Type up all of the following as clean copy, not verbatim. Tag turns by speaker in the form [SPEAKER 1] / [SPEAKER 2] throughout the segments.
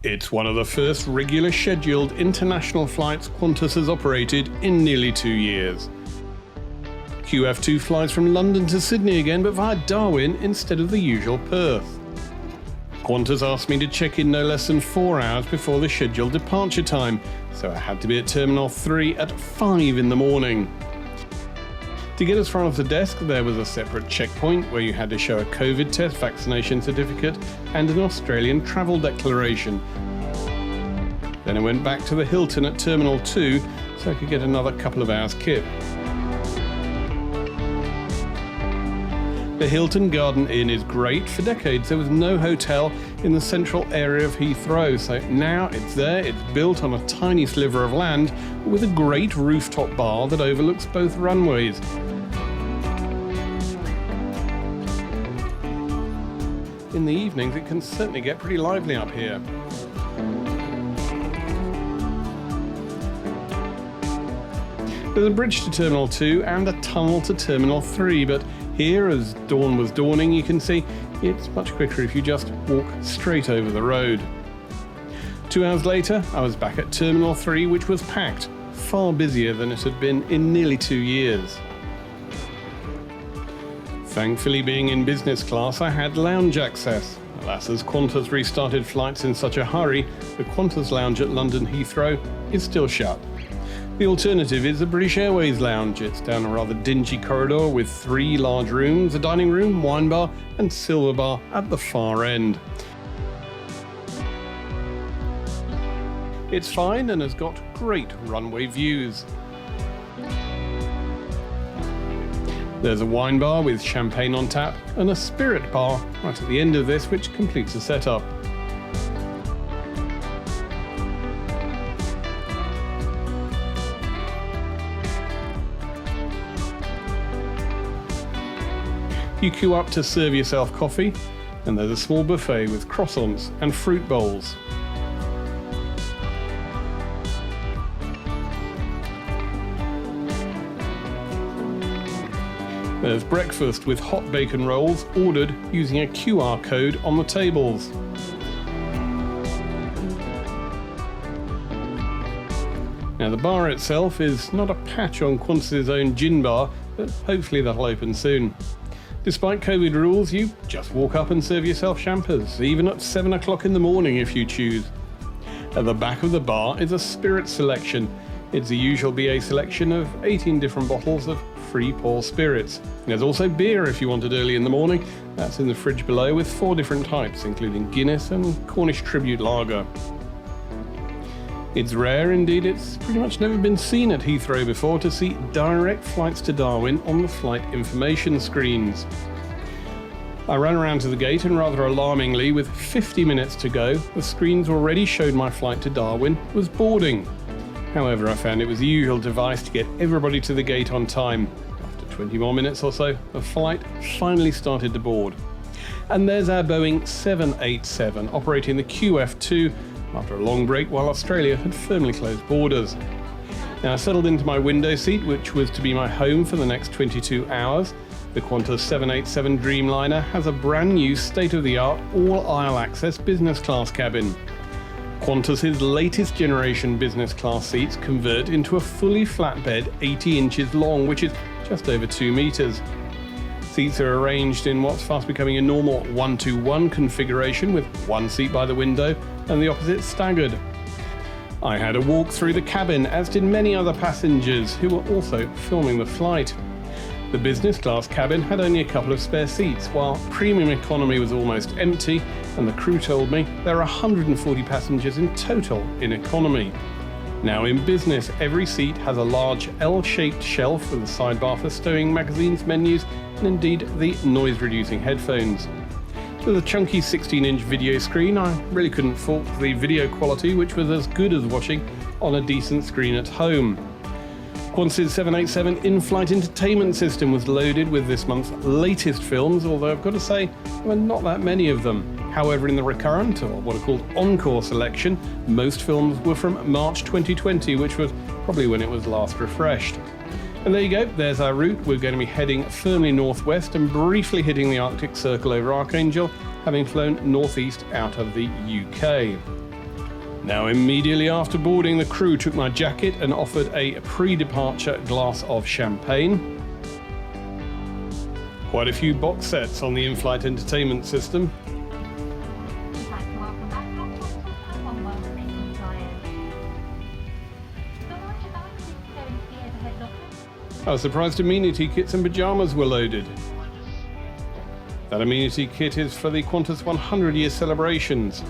[SPEAKER 1] It's one of the first regular scheduled international flights Qantas has operated in nearly 2 years. QF2 flies from London to Sydney again, but via Darwin instead of the usual Perth. Qantas asked me to check in no less than 4 hours before the scheduled departure time, so I had to be at Terminal 3 at 5 in the morning. To get as far as the desk, there was a separate checkpoint where you had to show a COVID test, vaccination certificate, and an Australian travel declaration. Then I went back to the Hilton at Terminal 2 so I could get another couple of hours kip. The Hilton Garden Inn is great. For decades there was no hotel in the central area of Heathrow, so now it's there. It's built on a tiny sliver of land with a great rooftop bar that overlooks both runways. In the evenings it can certainly get pretty lively up here. There's a bridge to Terminal 2 and a tunnel to Terminal 3, but here, as dawn was dawning, you can see it's much quicker if you just walk straight over the road. 2 hours later, I was back at Terminal 3, which was packed, far busier than it had been in nearly 2 years. Thankfully, being in business class, I had lounge access. Alas, as Qantas restarted flights in such a hurry, the Qantas lounge at London Heathrow is still shut. The alternative is the British Airways lounge. It's down a rather dingy corridor with 3 large rooms, a dining room, wine bar and silver bar at the far end. It's fine and has got great runway views. There's a wine bar with champagne on tap and a spirit bar right at the end of this, which completes the setup. You queue up to serve yourself coffee, and there's a small buffet with croissants and fruit bowls. There's breakfast with hot bacon rolls ordered using a QR code on the tables. Now the bar itself is not a patch on Qantas's own gin bar, but hopefully that'll open soon. Despite COVID rules, you just walk up and serve yourself champers, even at 7 o'clock in the morning if you choose. At the back of the bar is a spirit selection. It's the usual BA selection of 18 different bottles of free pour spirits. There's also beer if you want it early in the morning. That's in the fridge below with 4 different types, including Guinness and Cornish Tribute Lager. It's rare, indeed it's pretty much never been seen at Heathrow before, to see direct flights to Darwin on the flight information screens. I ran around to the gate and rather alarmingly, with 50 minutes to go, the screens already showed my flight to Darwin was boarding. However, I found it was the usual device to get everybody to the gate on time. After 20 more minutes or so, the flight finally started to board. And there's our Boeing 787 operating the QF2 after a long break while Australia had firmly closed borders. Now I settled into my window seat, which was to be my home for the next 22 hours. The Qantas 787 Dreamliner has a brand new state-of-the-art all-aisle access business class cabin. Qantas's latest generation business class seats convert into a fully flat bed 80 inches long, which is just over 2 meters. Seats are arranged in what's fast becoming a normal 1-to-1 configuration, with one seat by the window and the opposite staggered. I had a walk through the cabin, as did many other passengers who were also filming the flight. The business class cabin had only a couple of spare seats, while premium economy was almost empty, and the crew told me there are 140 passengers in total in economy. Now in business, every seat has a large L-shaped shelf with a sidebar for stowing magazines, menus, and indeed the noise-reducing headphones. With a chunky 16-inch video screen, I really couldn't fault the video quality, which was as good as watching on a decent screen at home. Qantas's 787 in-flight entertainment system was loaded with this month's latest films, although I've got to say there were not that many of them. However, in the recurrent, or what are called encore selection, most films were from March 2020, which was probably when it was last refreshed. And there you go, there's our route. We're going to be heading firmly northwest and briefly hitting the Arctic Circle over Archangel, having flown northeast out of the UK. Now, immediately after boarding, the crew took my jacket and offered a pre-departure glass of champagne. Quite a few box sets on the in-flight entertainment system. I was surprised amenity kits and pyjamas were loaded. That amenity kit is for the Qantas 100-year celebrations.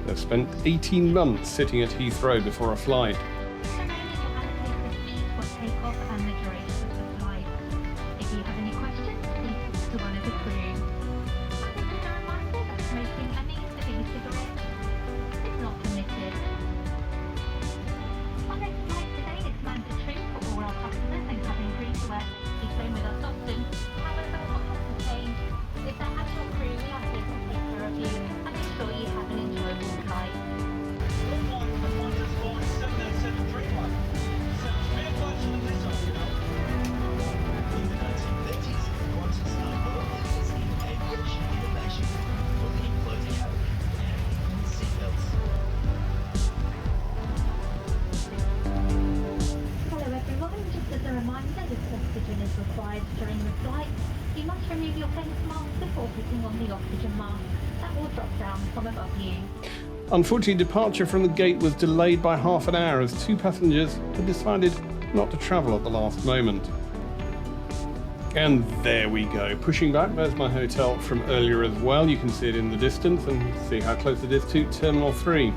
[SPEAKER 1] They've spent 18 months sitting at Heathrow before a flight.
[SPEAKER 2] During the flight, you must remove your face mask before putting on the oxygen mask. That will drop down from above you.
[SPEAKER 1] Unfortunately, departure from the gate was delayed by half an hour as two passengers had decided not to travel at the last moment. And there we go, pushing back. There's my hotel from earlier as well. You can see it in the distance and see how close it is to Terminal 3.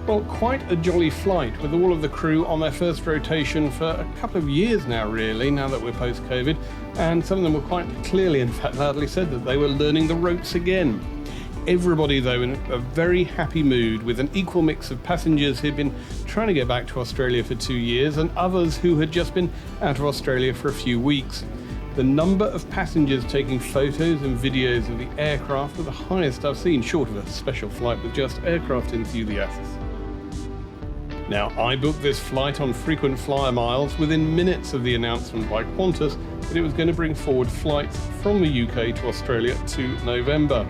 [SPEAKER 1] Well, quite a jolly flight with all of the crew on their first rotation for a couple of years now, really, now that we're post-COVID. And some of them were quite clearly, in fact, loudly said that they were learning the ropes again. Everybody, though, in a very happy mood, with an equal mix of passengers who'd been trying to get back to Australia for 2 years and others who had just been out of Australia for a few weeks. The number of passengers taking photos and videos of the aircraft were the highest I've seen, short of a special flight with just aircraft enthusiasts. Now, I booked this flight on frequent flyer miles within minutes of the announcement by Qantas that it was going to bring forward flights from the UK to Australia to November.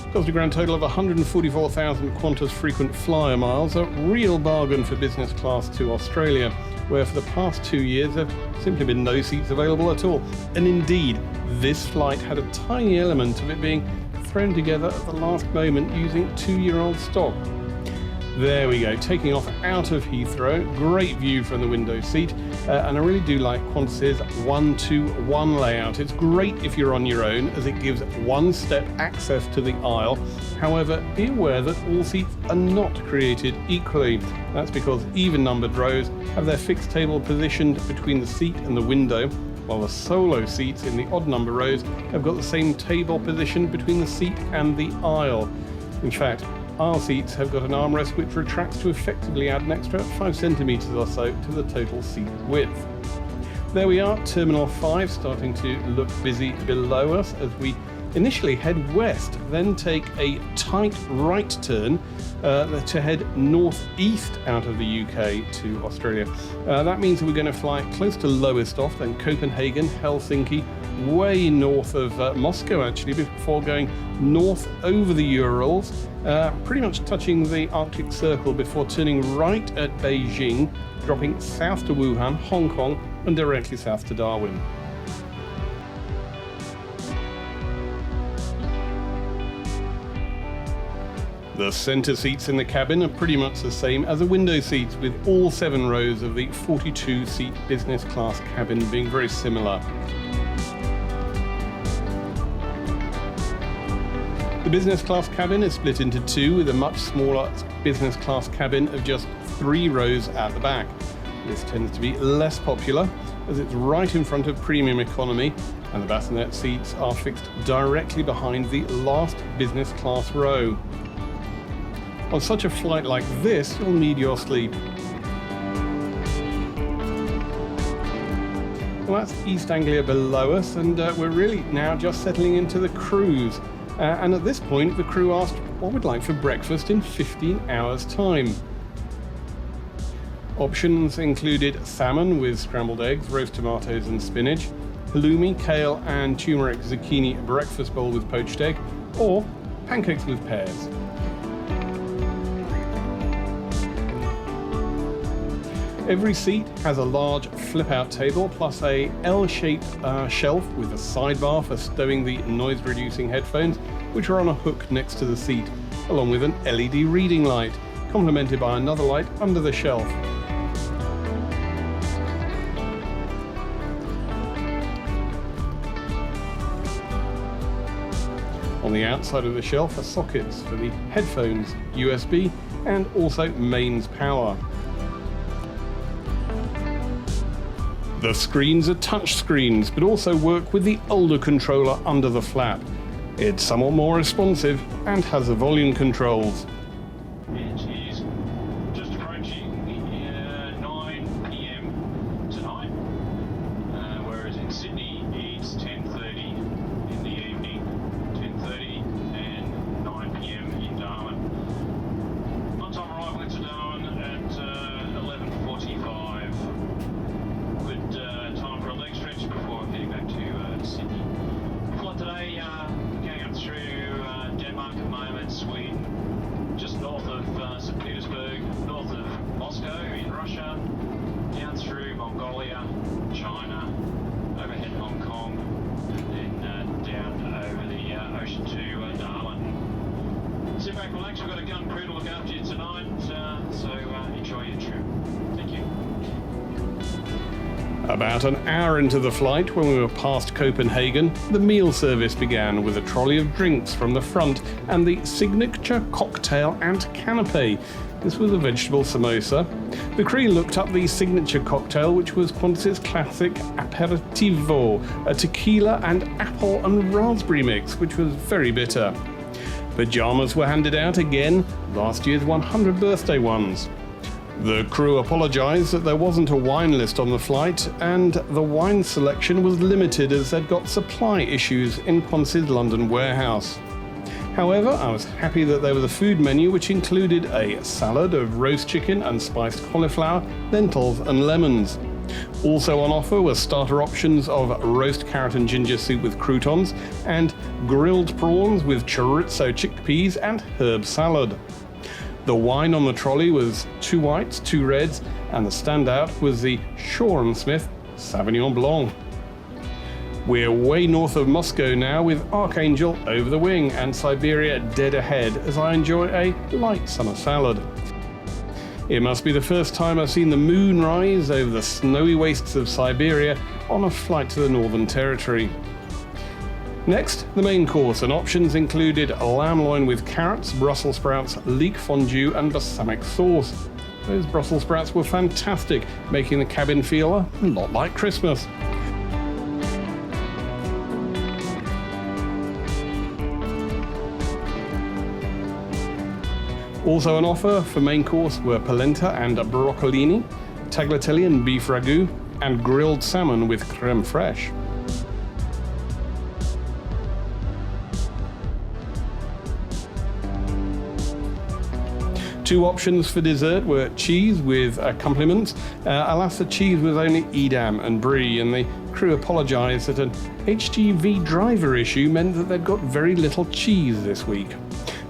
[SPEAKER 1] It cost a grand total of 144,000 Qantas frequent flyer miles, a real bargain for business class to Australia, where for the past 2 years there have simply been no seats available at all. And indeed, this flight had a tiny element of it being thrown together at the last moment using 2-year-old stock. There we go, taking off out of Heathrow, great view from the window seat, and I really do like Qantas's 1-2-1 layout. It's great if you're on your own, as it gives one-step access to the aisle. However, be aware that all seats are not created equally. That's because even-numbered rows have their fixed table positioned between the seat and the window, while the solo seats in the odd-number rows have got the same table positioned between the seat and the aisle. In fact, aisle seats have got an armrest which retracts to effectively add an extra 5 centimetres or so to the total seat width. There we are, Terminal 5 starting to look busy below us as we initially head west, then take a tight right turn to head northeast out of the UK to Australia. That means that we're going to fly close to Lowestoft, then Copenhagen, Helsinki, way north of Moscow actually, before going north over the Urals, pretty much touching the Arctic Circle before turning right at Beijing, dropping south to Wuhan, Hong Kong, and directly south to Darwin. The centre seats in the cabin are pretty much the same as the window seats, with all 7 rows of the 42-seat business class cabin being very similar. The business class cabin is split into 2, with a much smaller business class cabin of just 3 rows at the back. This tends to be less popular as it's right in front of premium economy, and the bassinet seats are fixed directly behind the last business class row. On such a flight like this, you'll need your sleep. Well, that's East Anglia below us, and we're really now just settling into the cruise. And at this point, the crew asked what we'd like for breakfast in 15 hours' time. Options included salmon with scrambled eggs, roast tomatoes and spinach, halloumi, kale and turmeric zucchini breakfast bowl with poached egg, or pancakes with pears. Every seat has a large flip-out table plus a L-shaped shelf with a sidebar for stowing the noise-reducing headphones, which are on a hook next to the seat, along with an LED reading light, complemented by another light under the shelf. On the outside of the shelf are sockets for the headphones, USB, and also mains power. The screens are touch screens, but also work with the older controller under the flap. It's somewhat more responsive and has the volume controls.
[SPEAKER 3] It is just approaching 9 p.m. tonight, whereas in Sydney it's 10:30 in the evening, 10:30 and 9 p.m. in Darwin. On-time arrival into Darwin at 11:45. Good time for a leg stretch before heading back to Sydney. Flight today going up through Denmark at the moment, Sweden, just north of St. Petersburg, north of Moscow in Russia, down through Mongolia, China, overhead Hong Kong, and then down over the ocean to Darwin. Sit back, relax, we've got a gun crew to look after you tonight, so enjoy your trip. Thank you.
[SPEAKER 1] About an hour into the flight, when we were past Copenhagen, the meal service began with a trolley of drinks from the front and the signature cocktail and canapé. This was a vegetable samosa. The crew looked up the signature cocktail, which was Qantas's classic aperitivo, a tequila and apple and raspberry mix, which was very bitter. Pyjamas were handed out again, last year's 100 birthday ones. The crew apologised that there wasn't a wine list on the flight, and the wine selection was limited as they'd got supply issues in Qantas's London warehouse. However, I was happy that there was a food menu which included a salad of roast chicken and spiced cauliflower, lentils and lemons. Also on offer were starter options of roast carrot and ginger soup with croutons and grilled prawns with chorizo chickpeas and herb salad. The wine on the trolley was 2 whites, 2 reds, and the standout was the Shaw & Smith Sauvignon Blanc. We're way north of Moscow now, with Archangel over the wing and Siberia dead ahead as I enjoy a light summer salad. It must be the first time I've seen the moon rise over the snowy wastes of Siberia on a flight to the Northern Territory. Next, the main course, and options included lamb loin with carrots, Brussels sprouts, leek fondue and balsamic sauce. Those Brussels sprouts were fantastic, making the cabin feel a lot like Christmas. Also on offer for main course were polenta and broccolini, tagliatelle and beef ragout, and grilled salmon with creme fraiche. Two options for dessert were cheese with accompaniments. Alas, the cheese was only Edam and Brie, and the crew apologised that an HGV driver issue meant that they'd got very little cheese this week.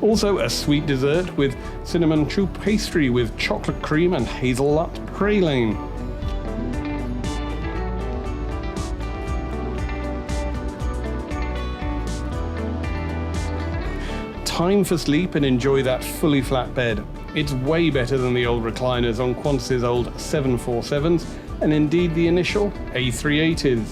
[SPEAKER 1] Also a sweet dessert with cinnamon choux pastry with chocolate cream and hazelnut praline. Time for sleep and enjoy that fully flat bed. It's way better than the old recliners on Qantas's old 747s, and indeed the initial A380s.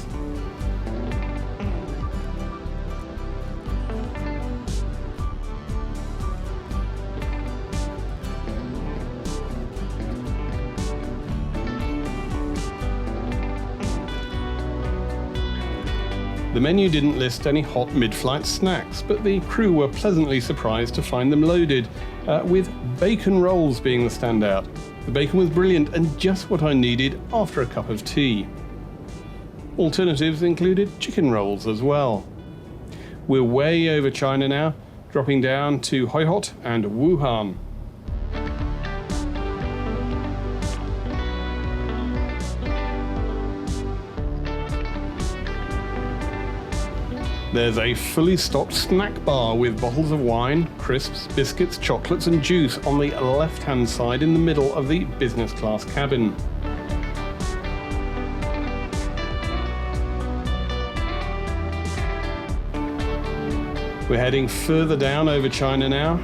[SPEAKER 1] The menu didn't list any hot mid-flight snacks, but the crew were pleasantly surprised to find them loaded, with bacon rolls being the standout. The bacon was brilliant and just what I needed after a cup of tea. Alternatives included chicken rolls as well. We're way over China now, dropping down to Hoi Hot and Wuhan. There's a fully stocked snack bar with bottles of wine, crisps, biscuits, chocolates and juice on the left-hand side in the middle of the business class cabin. We're heading further down over China now.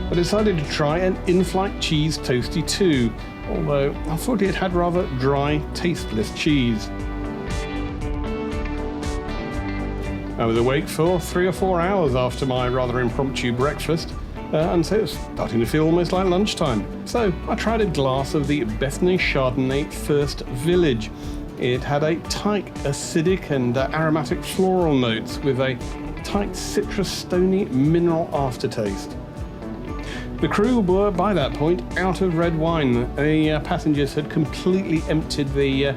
[SPEAKER 1] I decided to try an in-flight cheese toasty too, although I thought it had rather dry, tasteless cheese. I was awake for 3 or 4 hours after my rather impromptu breakfast, and so it was starting to feel almost like lunchtime. So I tried a glass of the Bethany Chardonnay First Village. It had a tight, acidic and aromatic floral notes with a tight citrus, stony mineral aftertaste. The crew were, by that point, out of red wine. The passengers had completely emptied the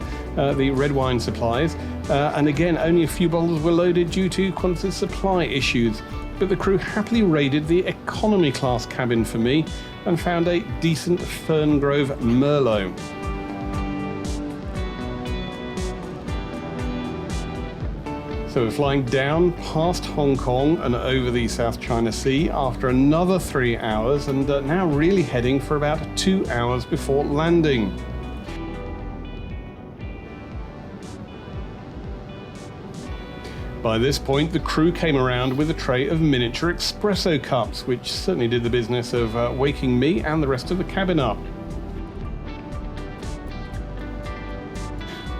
[SPEAKER 1] red wine supplies, and again, only a few bottles were loaded due to Qantas supply issues. But the crew happily raided the economy class cabin for me and found a decent Ferngrove Merlot. So we're flying down past Hong Kong and over the South China Sea after another 3 hours, and now really heading for about 2 hours before landing. By this point, the crew came around with a tray of miniature espresso cups, which certainly did the business of waking me and the rest of the cabin up.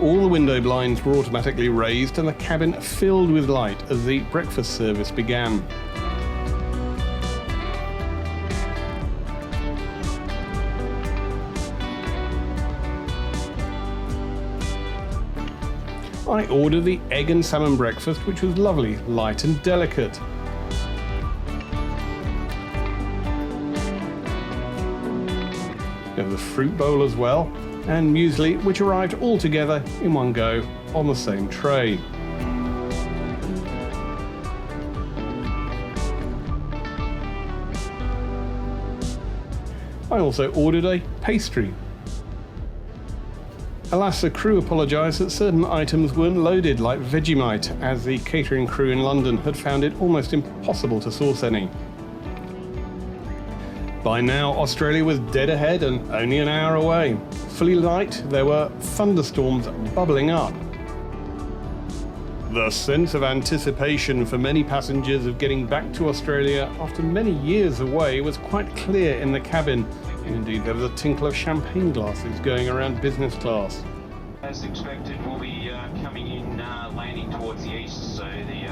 [SPEAKER 1] All the window blinds were automatically raised and the cabin filled with light as the breakfast service began. I ordered the egg and salmon breakfast, which was lovely, light and delicate. We have the fruit bowl as well, and muesli, which arrived all together in one go on the same tray. I also ordered a pastry. Alas, the crew apologised that certain items weren't loaded, like Vegemite, as the catering crew in London had found it almost impossible to source any. By now, Australia was dead ahead and only an hour away. Fully light, there were thunderstorms bubbling up. The sense of anticipation for many passengers of getting back to Australia after many years away was quite clear in the cabin. Indeed, there was a tinkle of champagne glasses going around business class.
[SPEAKER 3] As expected, we'll be coming in, landing towards the east, so the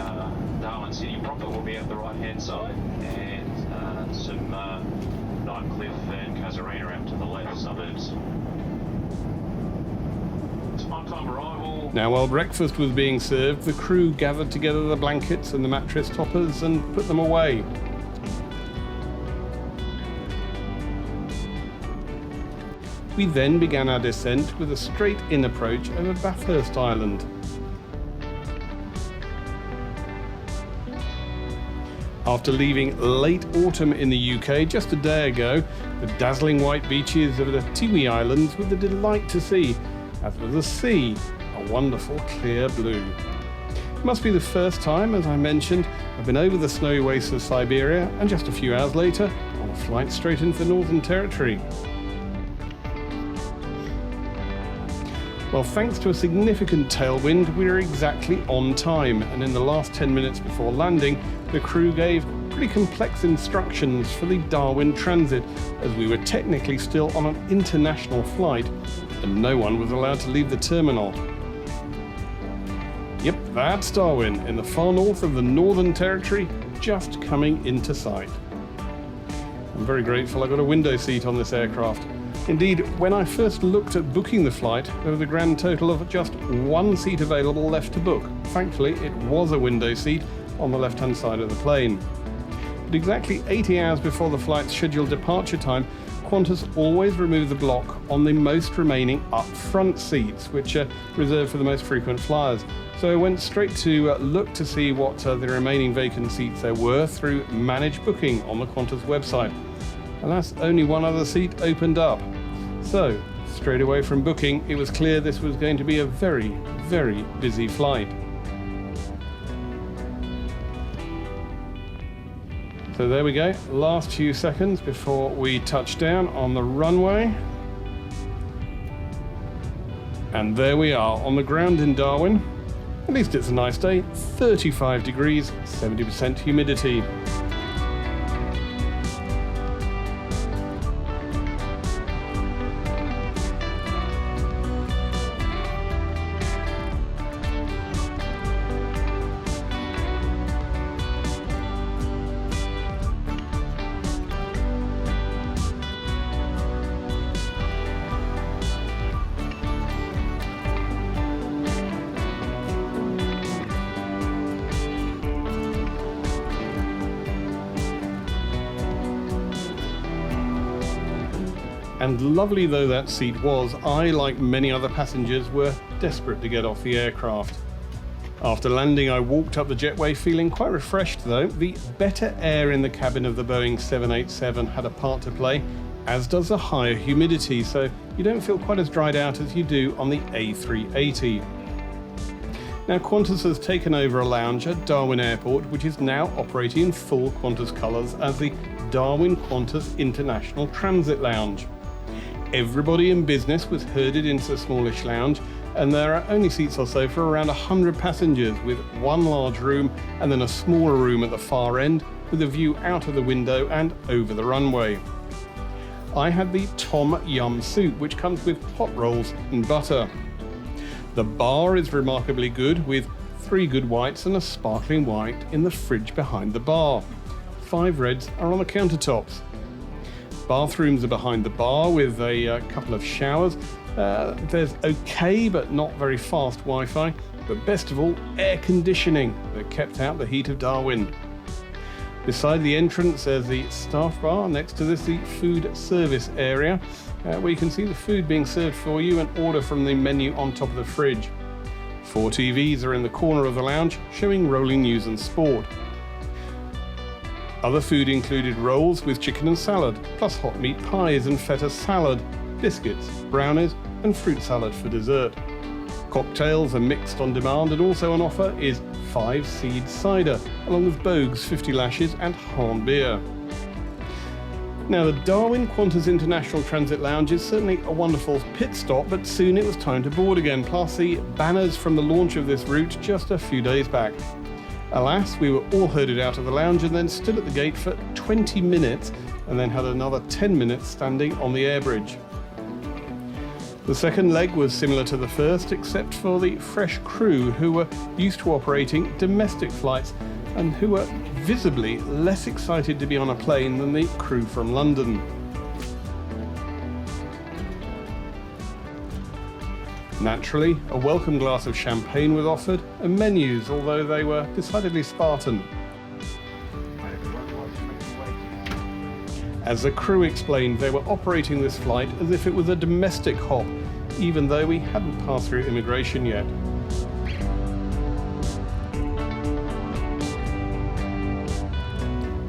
[SPEAKER 3] Darwin City proper will be at the right-hand side, and some Nightcliff and Casuarina out to the left suburbs. On-time arrival.
[SPEAKER 1] Now, while breakfast was being served, the crew gathered together the blankets and the mattress toppers and put them away. We then began our descent with a straight-in approach over Bathurst Island. After leaving late autumn in the UK just a day ago, the dazzling white beaches of the Tiwi Islands were the delight to see, as was the sea, a wonderful clear blue. It must be the first time, as I mentioned, I've been over the snowy wastes of Siberia, and just a few hours later, on a flight straight into the Northern Territory. Well, thanks to a significant tailwind, we were exactly on time, and in the last 10 minutes before landing, the crew gave pretty complex instructions for the Darwin transit, as we were technically still on an international flight, and no one was allowed to leave the terminal. Yep, that's Darwin, in the far north of the Northern Territory, just coming into sight. I'm very grateful I got a window seat on this aircraft. Indeed, when I first looked at booking the flight, there was a grand total of just one seat available left to book. Thankfully, it was a window seat on the left-hand side of the plane. But exactly 80 hours before the flight's scheduled departure time, Qantas always removed the block on the most remaining up-front seats, which are reserved for the most frequent flyers. So I went straight to look to see what the remaining vacant seats there were through Manage Booking on the Qantas website. Alas, only one other seat opened up. So, straight away from booking, it was clear this was going to be a very, very busy flight. So there we go, last few seconds before we touch down on the runway. And there we are on the ground in Darwin. At least it's a nice day, 35 degrees, 70% humidity. And lovely though that seat was, I, like many other passengers, were desperate to get off the aircraft. After landing, I walked up the jetway feeling quite refreshed though. The better air in the cabin of the Boeing 787 had a part to play, as does the higher humidity, so you don't feel quite as dried out as you do on the A380. Now, Qantas has taken over a lounge at Darwin Airport, which is now operating in full Qantas colours as the Darwin Qantas International Transit Lounge. Everybody in business was herded into the smallish lounge, and there are only seats or so for around 100 passengers, with one large room and then a smaller room at the far end with a view out of the window and over the runway. I had the Tom Yum soup, which comes with hot rolls and butter. The bar is remarkably good, with 3 good whites and a sparkling white in the fridge behind the bar. 5 reds are on the countertops. Bathrooms are behind the bar with a couple of showers. There's okay but not very fast Wi-Fi, but best of all, air conditioning that kept out the heat of Darwin. Beside the entrance there's the staff bar, next to this the food service area, where you can see the food being served for you and order from the menu on top of the fridge. 4 TVs are in the corner of the lounge showing rolling news and sport. Other food included rolls with chicken and salad, plus hot meat pies and feta salad, biscuits, brownies and fruit salad for dessert. Cocktails are mixed on demand, and also on offer is 5 Seed cider, along with Bogue's 50 Lashes and Hahn beer. Now, the Darwin Qantas International Transit Lounge is certainly a wonderful pit stop, but soon it was time to board again, plus the banners from the launch of this route just a few days back. Alas, we were all herded out of the lounge and then stood at the gate for 20 minutes and then had another 10 minutes standing on the air bridge. The second leg was similar to the first, except for the fresh crew who were used to operating domestic flights and who were visibly less excited to be on a plane than the crew from London. Naturally, a welcome glass of champagne was offered, and menus, although they were decidedly Spartan. As the crew explained, they were operating this flight as if it was a domestic hop, even though we hadn't passed through immigration yet.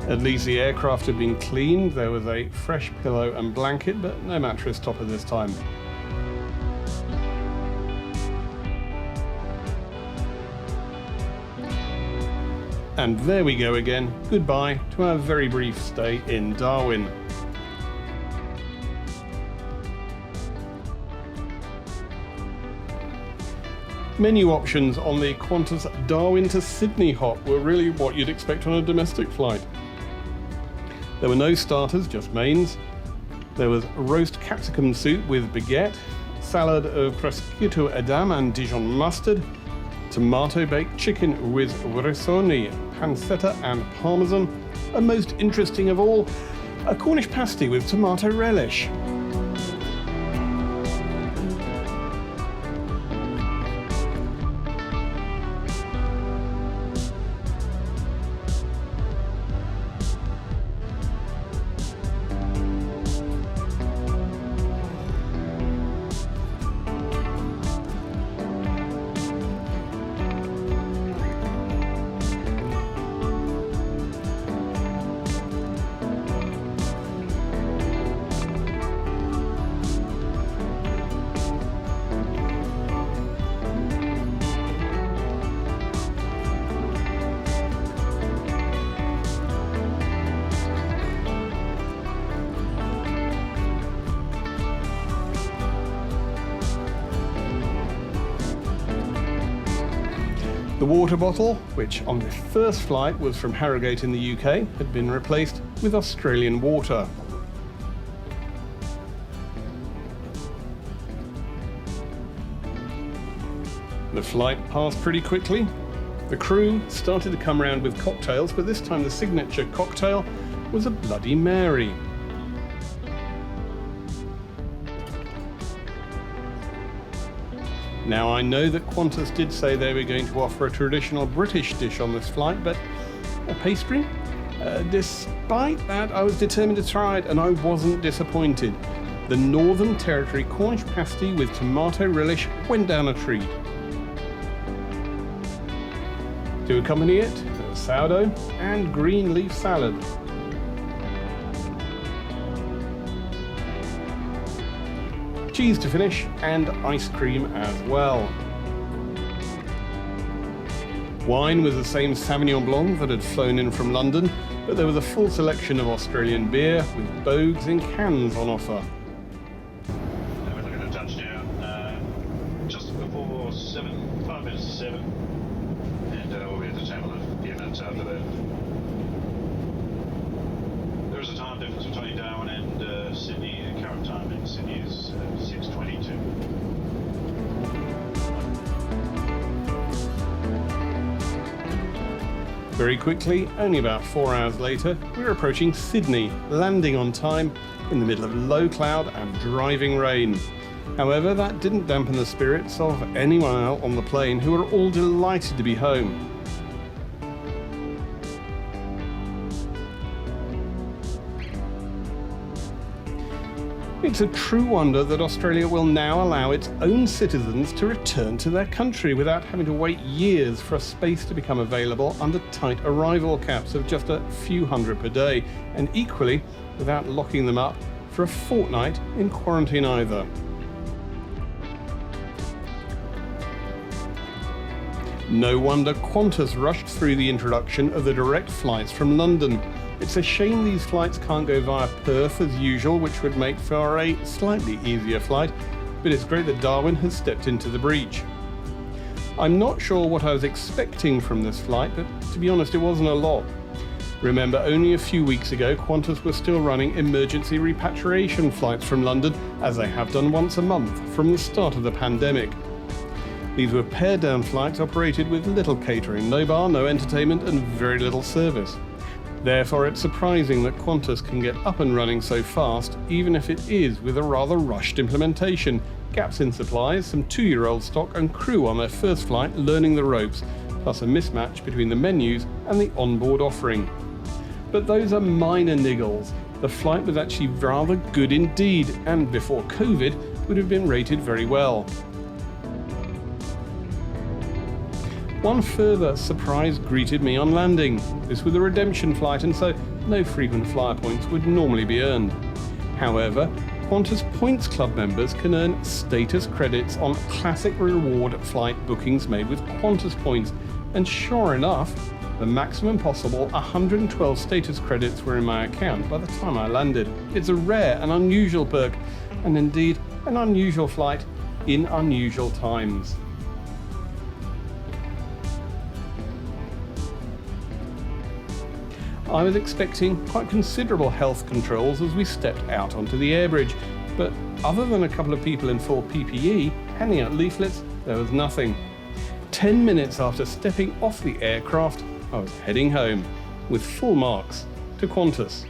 [SPEAKER 1] At least the aircraft had been cleaned. There was a fresh pillow and blanket, but no mattress topper this time. And there we go again. Goodbye to our very brief stay in Darwin. Menu options on the Qantas Darwin to Sydney hop were really what you'd expect on a domestic flight. There were no starters, just mains. There was roast capsicum soup with baguette, salad of prosciutto Edam and Dijon mustard, tomato-baked chicken with rissoni, pancetta and parmesan, and most interesting of all, a Cornish pasty with tomato relish. The water bottle, which on the first flight was from Harrogate in the UK, had been replaced with Australian water. The flight passed pretty quickly. The crew started to come round with cocktails, but this time the signature cocktail was a Bloody Mary. Now, I know that Qantas did say they were going to offer a traditional British dish on this flight, but a pastry? Despite that, I was determined to try it, and I wasn't disappointed. The Northern Territory Cornish pasty with tomato relish went down a treat. To accompany it, there was sourdough and green leaf salad. Cheese to finish, and ice cream as well. Wine was the same Sauvignon Blanc that had flown in from London, but there was a full selection of Australian beer with bogues in cans on offer.
[SPEAKER 3] We're looking at touchdown just before 5 minutes to 7, and we'll be at the table a few minutes after that. There is a time difference between Darwin and Sydney. The current time in Sydney is 6:22.
[SPEAKER 1] Very quickly, only about 4 hours later, we were approaching Sydney, landing on time in the middle of low cloud and driving rain. However, that didn't dampen the spirits of anyone out on the plane, who were all delighted to be home. It's a true wonder that Australia will now allow its own citizens to return to their country without having to wait years for a space to become available under tight arrival caps of just a few hundred per day, and equally without locking them up for a fortnight in quarantine either. No wonder Qantas rushed through the introduction of the direct flights from London. It's a shame these flights can't go via Perth as usual, which would make for a slightly easier flight, but it's great that Darwin has stepped into the breach. I'm not sure what I was expecting from this flight, but to be honest, it wasn't a lot. Remember, only a few weeks ago, Qantas was still running emergency repatriation flights from London, as they have done once a month from the start of the pandemic. These were pared-down flights operated with little catering, no bar, no entertainment, and very little service. Therefore, it's surprising that Qantas can get up and running so fast, even if it is with a rather rushed implementation, gaps in supplies, some 2-year-old stock and crew on their first flight learning the ropes, plus a mismatch between the menus and the onboard offering. But those are minor niggles. The flight was actually rather good indeed, and before COVID would have been rated very well. One further surprise greeted me on landing. This was a redemption flight, and so no frequent flyer points would normally be earned. However, Qantas Points Club members can earn status credits on classic reward flight bookings made with Qantas points, and sure enough, the maximum possible 112 status credits were in my account by the time I landed. It's a rare and unusual perk, and indeed an unusual flight in unusual times. I was expecting quite considerable health controls as we stepped out onto the air bridge, but other than a couple of people in full PPE handing out leaflets, there was nothing. 10 minutes after stepping off the aircraft, I was heading home, with full marks to Qantas.